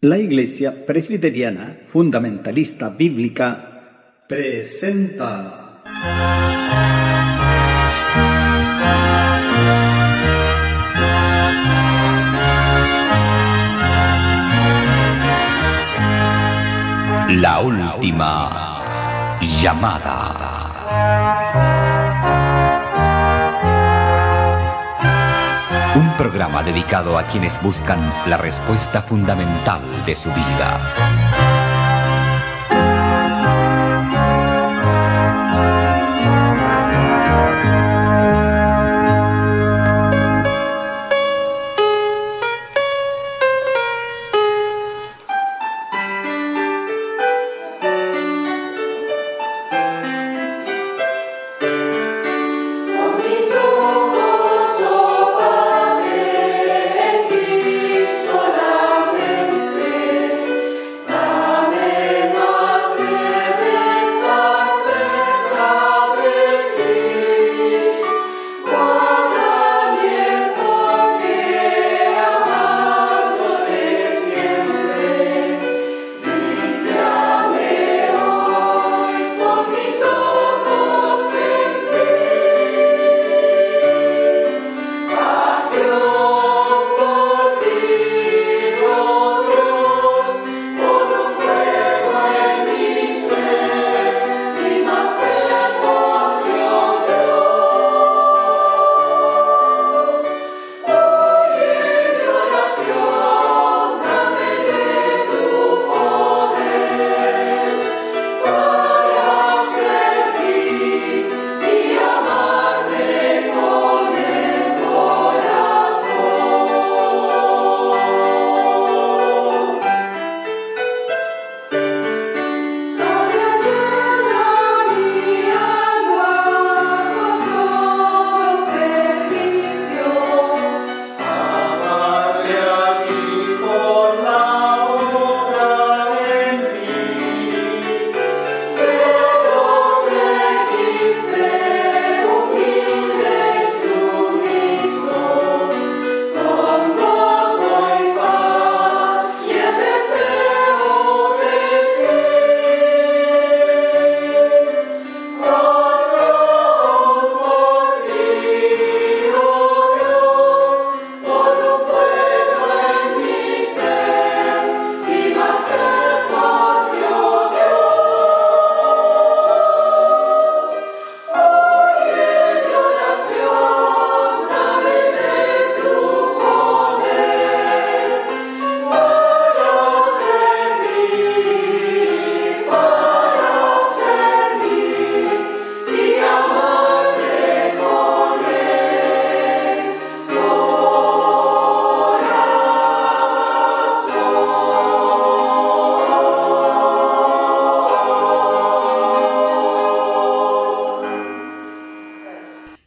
La Iglesia Presbiteriana Fundamentalista Bíblica presenta La última llamada. Un programa dedicado a quienes buscan la respuesta fundamental de su vida.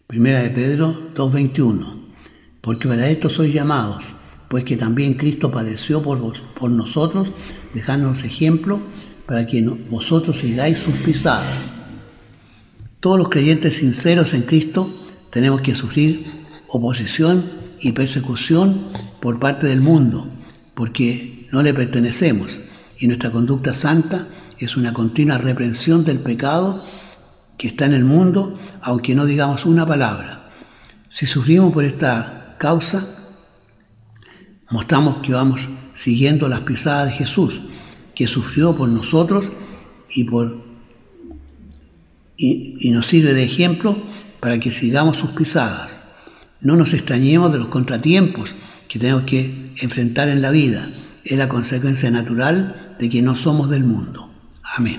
Primera de Pedro 2:21. Porque para esto sois llamados, pues que también Cristo padeció por nosotros, dejándonos ejemplo para que vosotros sigáis sus pisadas. Todos los creyentes sinceros en Cristo tenemos que sufrir oposición y persecución por parte del mundo, porque no le pertenecemos, y nuestra conducta santa es una continua reprensión del pecado que está en el mundo, aunque no digamos una palabra. Si sufrimos por esta causa, mostramos que vamos siguiendo las pisadas de Jesús, que sufrió por nosotros y nos sirve de ejemplo para que sigamos sus pisadas. No nos extrañemos de los contratiempos que tenemos que enfrentar en la vida. Es la consecuencia natural de que no somos del mundo. Amén.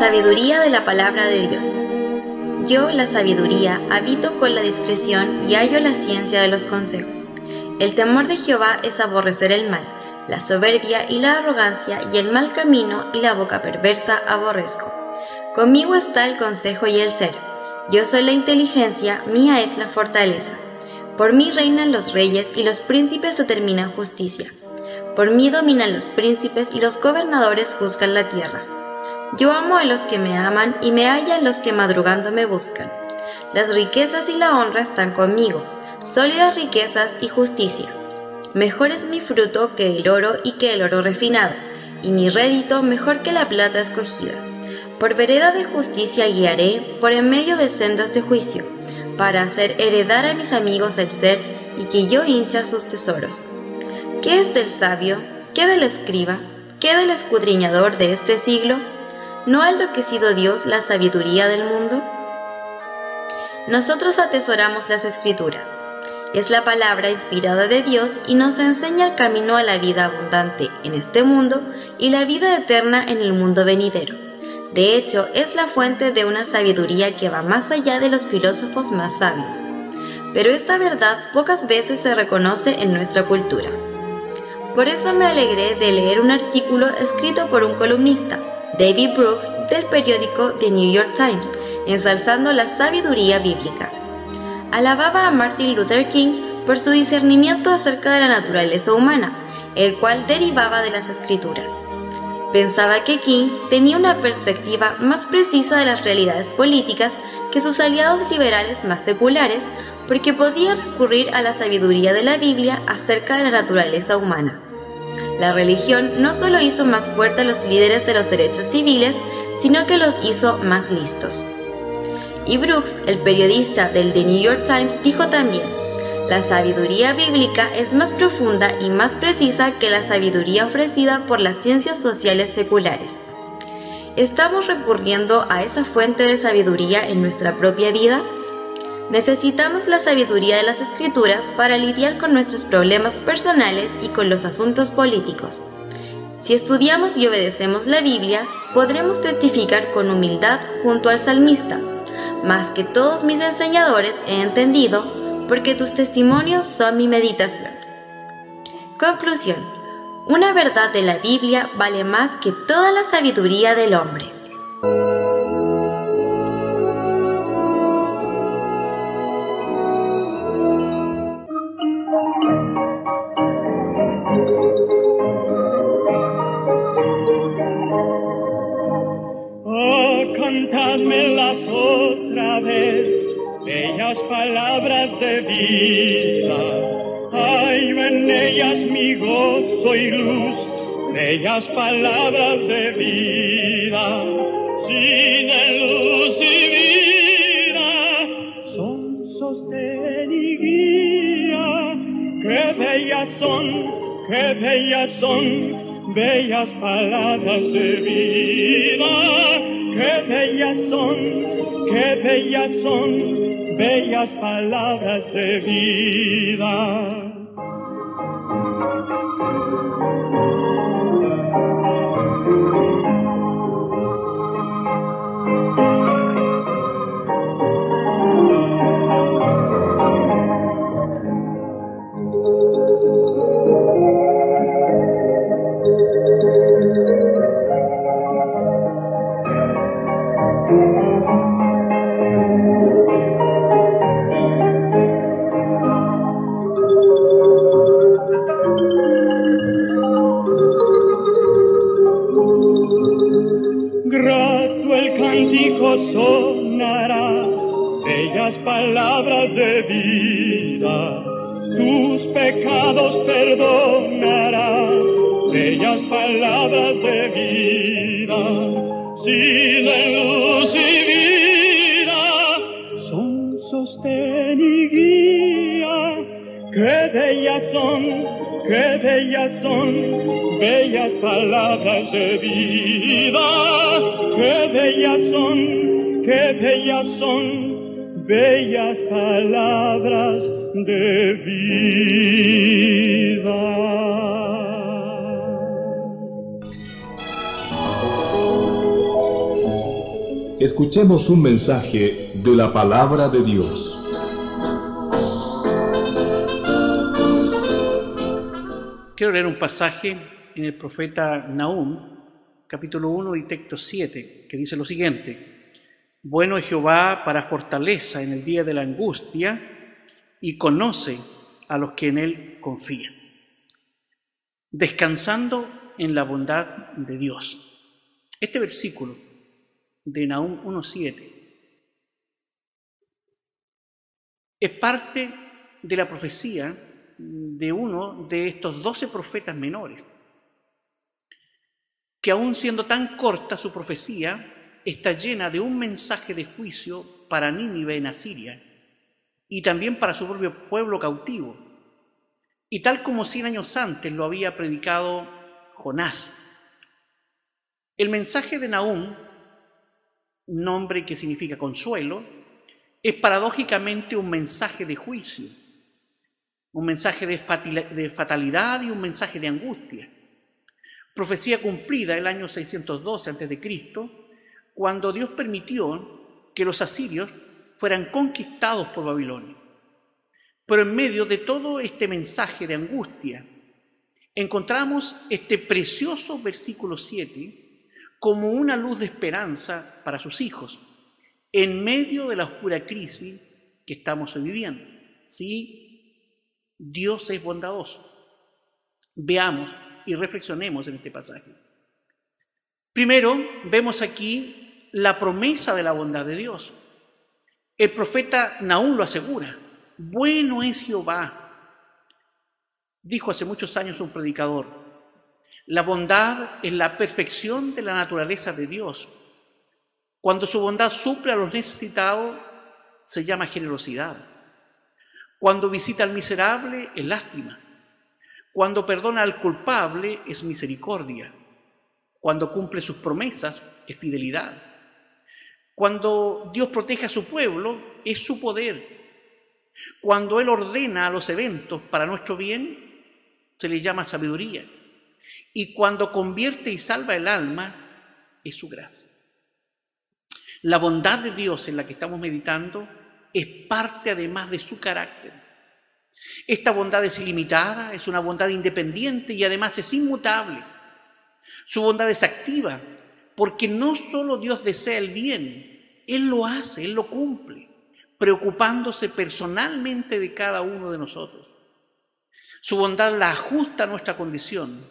Sabiduría de la palabra de Dios. Yo, la sabiduría, habito con la discreción y hallo la ciencia de los consejos. El temor de Jehová es aborrecer el mal, la soberbia y la arrogancia y el mal camino y la boca perversa aborrezco. Conmigo está el consejo y el ser. Yo soy la inteligencia, mía es la fortaleza. Por mí reinan los reyes y los príncipes determinan justicia. Por mí dominan los príncipes y los gobernadores juzgan la tierra. Yo amo a los que me aman y me hallan los que madrugando me buscan. Las riquezas y la honra están conmigo, sólidas riquezas y justicia. Mejor es mi fruto que el oro y que el oro refinado, y mi rédito mejor que la plata escogida. Por vereda de justicia guiaré, por en medio de sendas de juicio, para hacer heredar a mis amigos el ser y que yo hincha sus tesoros. ¿Qué es del sabio? ¿Qué del escriba? ¿Qué del escudriñador de este siglo? ¿No ha enloquecido Dios la sabiduría del mundo? Nosotros atesoramos las Escrituras. Es la palabra inspirada de Dios y nos enseña el camino a la vida abundante en este mundo y la vida eterna en el mundo venidero. De hecho, es la fuente de una sabiduría que va más allá de los filósofos más sabios. Pero esta verdad pocas veces se reconoce en nuestra cultura. Por eso me alegré de leer un artículo escrito por un columnista, David Brooks, del periódico The New York Times, ensalzando la sabiduría bíblica. Alababa a Martin Luther King por su discernimiento acerca de la naturaleza humana, el cual derivaba de las Escrituras. Pensaba que King tenía una perspectiva más precisa de las realidades políticas que sus aliados liberales más seculares, porque podía recurrir a la sabiduría de la Biblia acerca de la naturaleza humana. La religión no solo hizo más fuerte a los líderes de los derechos civiles, sino que los hizo más listos. Y Brooks, el periodista del The New York Times, dijo también: la sabiduría bíblica es más profunda y más precisa que la sabiduría ofrecida por las ciencias sociales seculares. ¿Estamos recurriendo a esa fuente de sabiduría en nuestra propia vida? Necesitamos la sabiduría de las Escrituras para lidiar con nuestros problemas personales y con los asuntos políticos. Si estudiamos y obedecemos la Biblia, podremos testificar con humildad junto al salmista: más que todos mis enseñadores he entendido, porque tus testimonios son mi meditación. Conclusión: una verdad de la Biblia vale más que toda la sabiduría del hombre. Cantádmelas otra vez, bellas palabras de vida. Hallo en ellas mi gozo y luz, bellas palabras de vida. Sí, de luz y vida, son sostén y guía. Qué bellas son, bellas palabras de vida. Qué bellas son, bellas palabras de vida. Grato el cántico sonará, bellas palabras de vida. Tus pecados perdonará, bellas palabras de vida. Sí, de luz y vida, son sostén y guía. Qué bellas son, bellas palabras de vida. Qué bellas son, bellas palabras de vida. escuchemos un mensaje de la palabra de Dios. Quiero leer un pasaje en el profeta Nahum, capítulo 1 y texto 7, que dice lo siguiente: Bueno es Jehová para fortaleza en el día de la angustia, y conoce a los que en él confían. Descansando en la bondad de Dios. Este versículo de Nahum 1:7 es parte de la profecía de uno de estos 12 profetas menores, que aún siendo tan corta su profecía, está llena de un mensaje de juicio para Nínive en Asiria y también para su propio pueblo cautivo, y tal como 100 años antes lo había predicado Jonás. El mensaje de Nahum, nombre que significa consuelo, es paradójicamente un mensaje de juicio, un mensaje de fatalidad y un mensaje de angustia. Profecía cumplida el año 612 a.C., cuando Dios permitió que los asirios fueran conquistados por Babilonia. Pero en medio de todo este mensaje de angustia, encontramos este precioso versículo 7 como una luz de esperanza para sus hijos, en medio de la oscura crisis que estamos viviendo. Sí, Dios es bondadoso. Veamos y reflexionemos en este pasaje. Primero, vemos aquí la promesa de la bondad de Dios. El profeta Nahum lo asegura: bueno es Jehová. Dijo hace muchos años un predicador: la bondad es la perfección de la naturaleza de Dios. Cuando su bondad suple a los necesitados, se llama generosidad. Cuando visita al miserable, es lástima. Cuando perdona al culpable, es misericordia. Cuando cumple sus promesas, es fidelidad. Cuando Dios protege a su pueblo, es su poder. Cuando Él ordena a los eventos para nuestro bien, se le llama sabiduría. Y cuando convierte y salva el alma, es su gracia. La bondad de Dios en la que estamos meditando es parte además de su carácter. Esta bondad es ilimitada, es una bondad independiente y además es inmutable. Su bondad es activa, porque no solo Dios desea el bien, Él lo hace, Él lo cumple, preocupándose personalmente de cada uno de nosotros. Su bondad la ajusta a nuestra condición,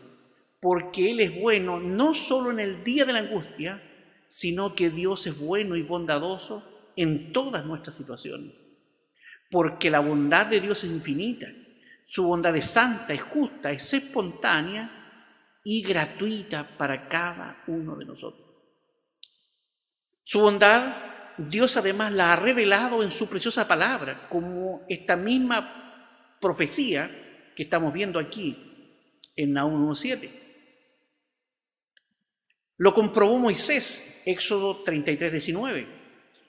porque Él es bueno no solo en el día de la angustia, sino que Dios es bueno y bondadoso en todas nuestras situaciones. Porque la bondad de Dios es infinita, su bondad es santa, es justa, es espontánea y gratuita para cada uno de nosotros. Su bondad, Dios además la ha revelado en su preciosa palabra, como esta misma profecía que estamos viendo aquí en Nahum 1:7. Lo comprobó Moisés, Éxodo 33:19.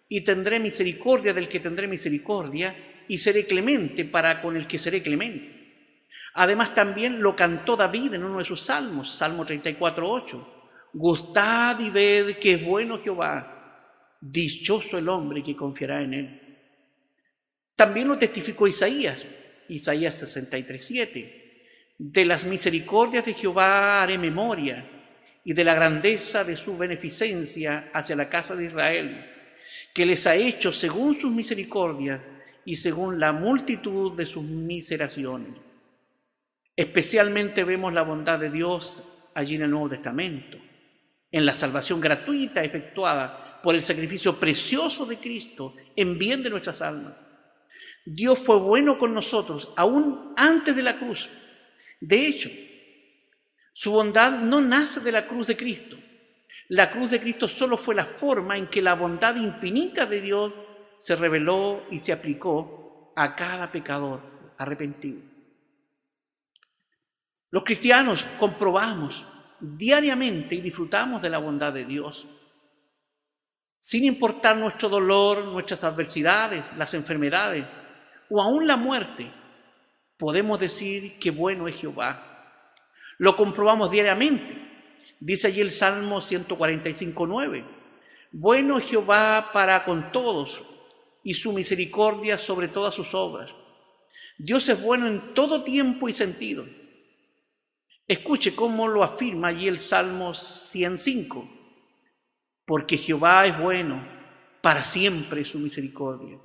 Y tendré misericordia del que tendré misericordia, y seré clemente para con el que seré clemente. Además también lo cantó David en uno de sus salmos, Salmo 34:8. Gustad y ved que es bueno Jehová, dichoso el hombre que confiará en él. También lo testificó Isaías 63:7. De las misericordias de Jehová haré memoria, y de la grandeza de su beneficencia hacia la casa de Israel, que les ha hecho según sus misericordias y según la multitud de sus miseraciones. Especialmente vemos la bondad de Dios allí en el Nuevo Testamento, en la salvación gratuita efectuada por el sacrificio precioso de Cristo en bien de nuestras almas. Dios fue bueno con nosotros aún antes de la cruz. De hecho, su bondad no nace de la cruz de Cristo. La cruz de Cristo solo fue la forma en que la bondad infinita de Dios se reveló y se aplicó a cada pecador arrepentido. Los cristianos comprobamos diariamente y disfrutamos de la bondad de Dios. Sin importar nuestro dolor, nuestras adversidades, las enfermedades o aún la muerte, podemos decir que bueno es Jehová. Lo comprobamos diariamente. Dice allí el Salmo 145:9. Bueno es Jehová para con todos, y su misericordia sobre todas sus obras. Dios es bueno en todo tiempo y sentido. Escuche cómo lo afirma allí el Salmo 105. Porque Jehová es bueno, para siempre su misericordia.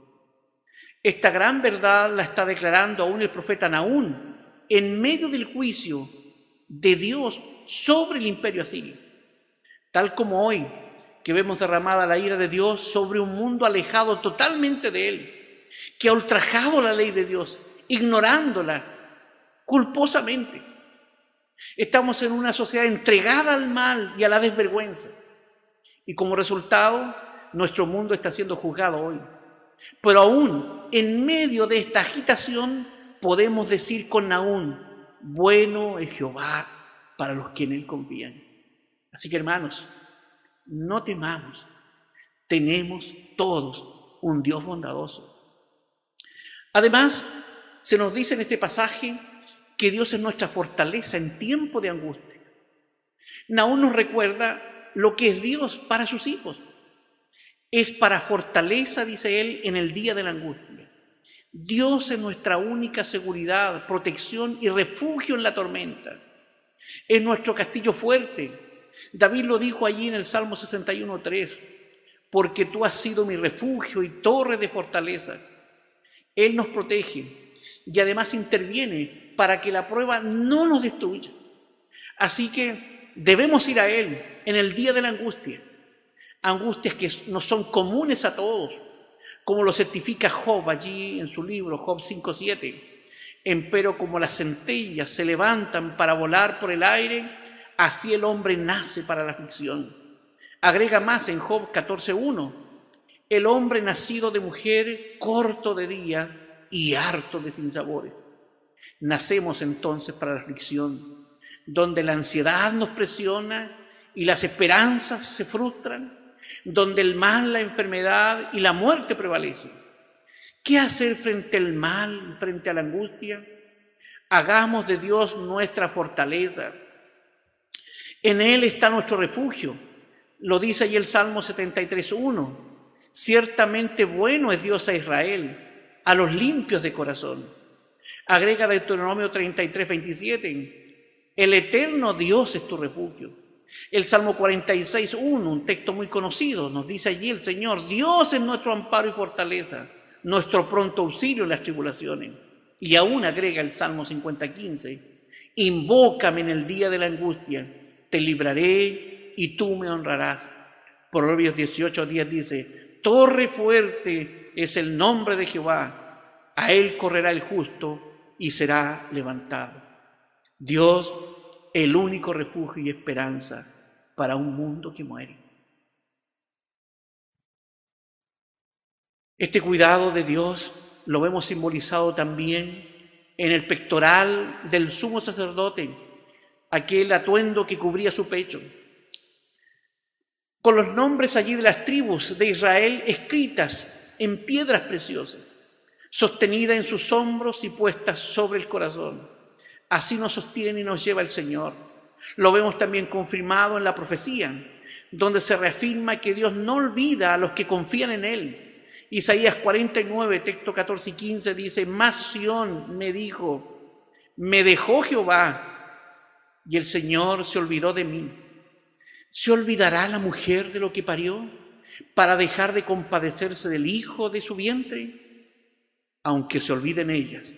Esta gran verdad la está declarando aún el profeta Nahum en medio del juicio de Dios sobre el imperio asirio. Tal como hoy que vemos derramada la ira de Dios sobre un mundo alejado totalmente de Él, que ha ultrajado la ley de Dios, ignorándola culposamente. Estamos en una sociedad entregada al mal y a la desvergüenza. Y como resultado, nuestro mundo está siendo juzgado hoy. Pero aún en medio de esta agitación, podemos decir con Nahum, bueno es Jehová para los que en Él confían. Así que hermanos, no temamos, tenemos todos un Dios bondadoso. Además, se nos dice en este pasaje que Dios es nuestra fortaleza en tiempo de angustia. Nahum nos recuerda lo que es Dios para sus hijos. Es para fortaleza, dice él, en el día de la angustia. Dios es nuestra única seguridad, protección y refugio en la tormenta. Es nuestro castillo fuerte. David lo dijo allí en el Salmo 61:3, porque tú has sido mi refugio y torre de fortaleza. Él nos protege y además interviene para que la prueba no nos destruya. Así que debemos ir a Él en el día de la angustia. Angustias que no son comunes a todos, como lo certifica Job allí en su libro, Job 5:7. Empero como las centellas se levantan para volar por el aire, así el hombre nace para la aflicción. Agrega más en Job 14:1, el hombre nacido de mujer, corto de día y harto de sinsabores. Nacemos entonces para la aflicción, donde la ansiedad nos presiona y las esperanzas se frustran, donde el mal, la enfermedad y la muerte prevalecen. ¿Qué hacer frente al mal, frente a la angustia? Hagamos de Dios nuestra fortaleza. En Él está nuestro refugio. Lo dice allí el Salmo 73:1. Ciertamente bueno es Dios a Israel, a los limpios de corazón. Agrega Deuteronomio 33:27. El eterno Dios es tu refugio. El Salmo 46:1, un texto muy conocido, nos dice allí el Señor, Dios es nuestro amparo y fortaleza, nuestro pronto auxilio en las tribulaciones. Y aún agrega el Salmo 50:15, invócame en el día de la angustia, te libraré y tú me honrarás. Proverbios 18:10 dice, torre fuerte es el nombre de Jehová, a él correrá el justo y será levantado. Dios, el único refugio y esperanza para un mundo que muere. Este cuidado de Dios lo vemos simbolizado también en el pectoral del sumo sacerdote, aquel atuendo que cubría su pecho, con los nombres allí de las tribus de Israel escritas en piedras preciosas, sostenidas en sus hombros y puestas sobre el corazón. Así nos sostiene y nos lleva el Señor. Lo vemos también confirmado en la profecía, donde se reafirma que Dios no olvida a los que confían en Él. Isaías 49, texto 14 y 15 dice, mas Sión me dijo, me dejó Jehová, y el Señor se olvidó de mí. ¿Se olvidará la mujer de lo que parió para dejar de compadecerse del hijo de su vientre? Aunque se olviden ellas,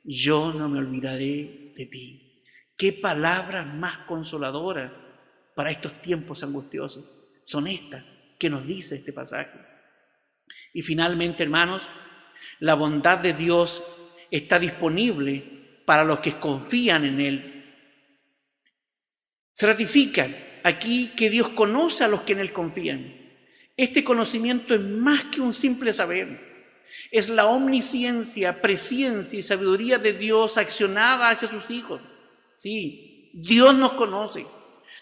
yo no me olvidaré de ti. Qué palabras más consoladoras para estos tiempos angustiosos son estas que nos dice este pasaje. Y finalmente, hermanos, la bondad de Dios está disponible para los que confían en Él. Se ratifica aquí que Dios conoce a los que en Él confían. Este conocimiento es más que un simple saber. Es la omnisciencia, presciencia y sabiduría de Dios accionada hacia sus hijos. Sí, Dios nos conoce.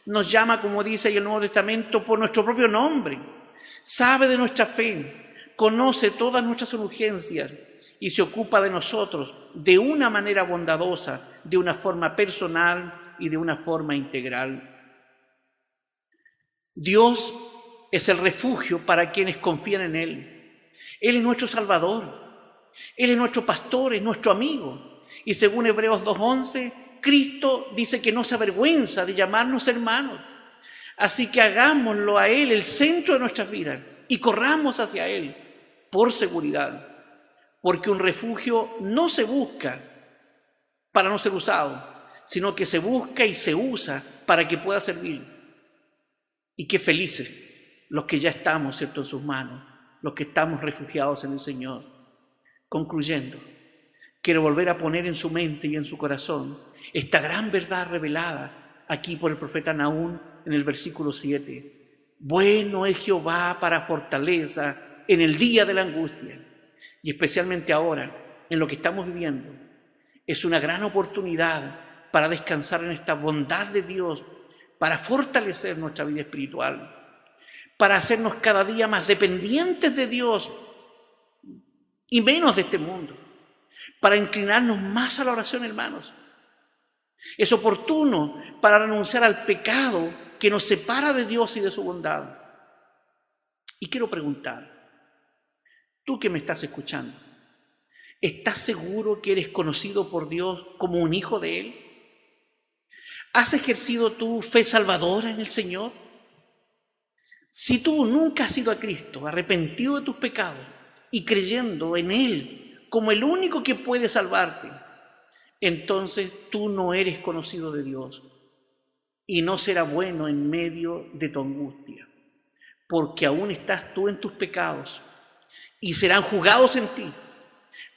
Nos llama, como dice el Nuevo Testamento, por nuestro propio nombre. Sabe de nuestra fe. Conoce todas nuestras urgencias y se ocupa de nosotros de una manera bondadosa, de una forma personal y de una forma integral. Dios es el refugio para quienes confían en Él. Él es nuestro Salvador. Él es nuestro pastor, es nuestro amigo. Y según Hebreos 2:11, Cristo dice que no se avergüenza de llamarnos hermanos. Así que hagámoslo a Él el centro de nuestras vidas y corramos hacia Él por seguridad. Porque un refugio no se busca para no ser usado, sino que se busca y se usa para que pueda servir. Y qué felices los que ya estamos, ¿cierto?, en sus manos, los que estamos refugiados en el Señor. Concluyendo, quiero volver a poner en su mente y en su corazón esta gran verdad revelada aquí por el profeta Nahum en el versículo 7. Bueno es Jehová para fortaleza en el día de la angustia. Y especialmente ahora, en lo que estamos viviendo, es una gran oportunidad para descansar en esta bondad de Dios, para fortalecer nuestra vida espiritual, para hacernos cada día más dependientes de Dios y menos de este mundo, para inclinarnos más a la oración, hermanos. Es oportuno para renunciar al pecado que nos separa de Dios y de su bondad. Y quiero preguntar, tú que me estás escuchando, ¿estás seguro que eres conocido por Dios como un hijo de Él? ¿Has ejercido tu fe salvadora en el Señor? Si tú nunca has ido a Cristo, arrepentido de tus pecados y creyendo en Él como el único que puede salvarte, entonces tú no eres conocido de Dios y no será bueno en medio de tu angustia, porque aún estás tú en tus pecados y serán juzgados en ti.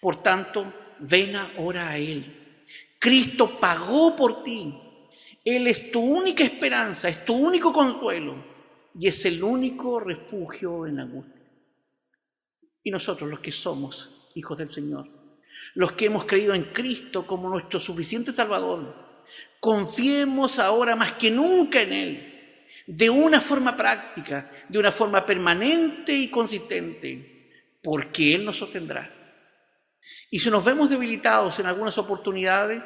Por tanto, ven ahora a Él. Cristo pagó por ti. Él es tu única esperanza, es tu único consuelo y es el único refugio en la angustia. Y nosotros, los que somos hijos del Señor, los que hemos creído en Cristo como nuestro suficiente Salvador, confiemos ahora más que nunca en Él, de una forma práctica, de una forma permanente y consistente, porque Él nos sostendrá. Y si nos vemos debilitados en algunas oportunidades,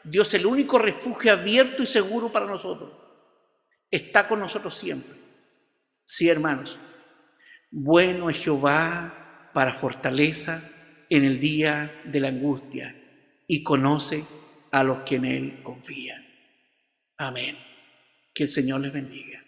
Dios es el único refugio abierto y seguro para nosotros. Está con nosotros siempre. Sí, hermanos, bueno es Jehová para fortaleza en el día de la angustia y conoce a los que en Él confían. Amén. Que el Señor les bendiga.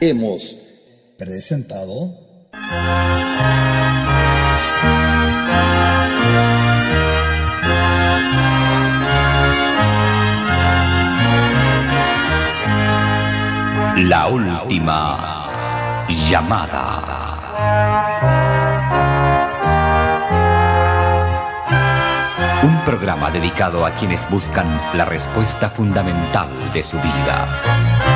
hemos presentado La última llamada. Un programa dedicado a quienes buscan la respuesta fundamental de su vida.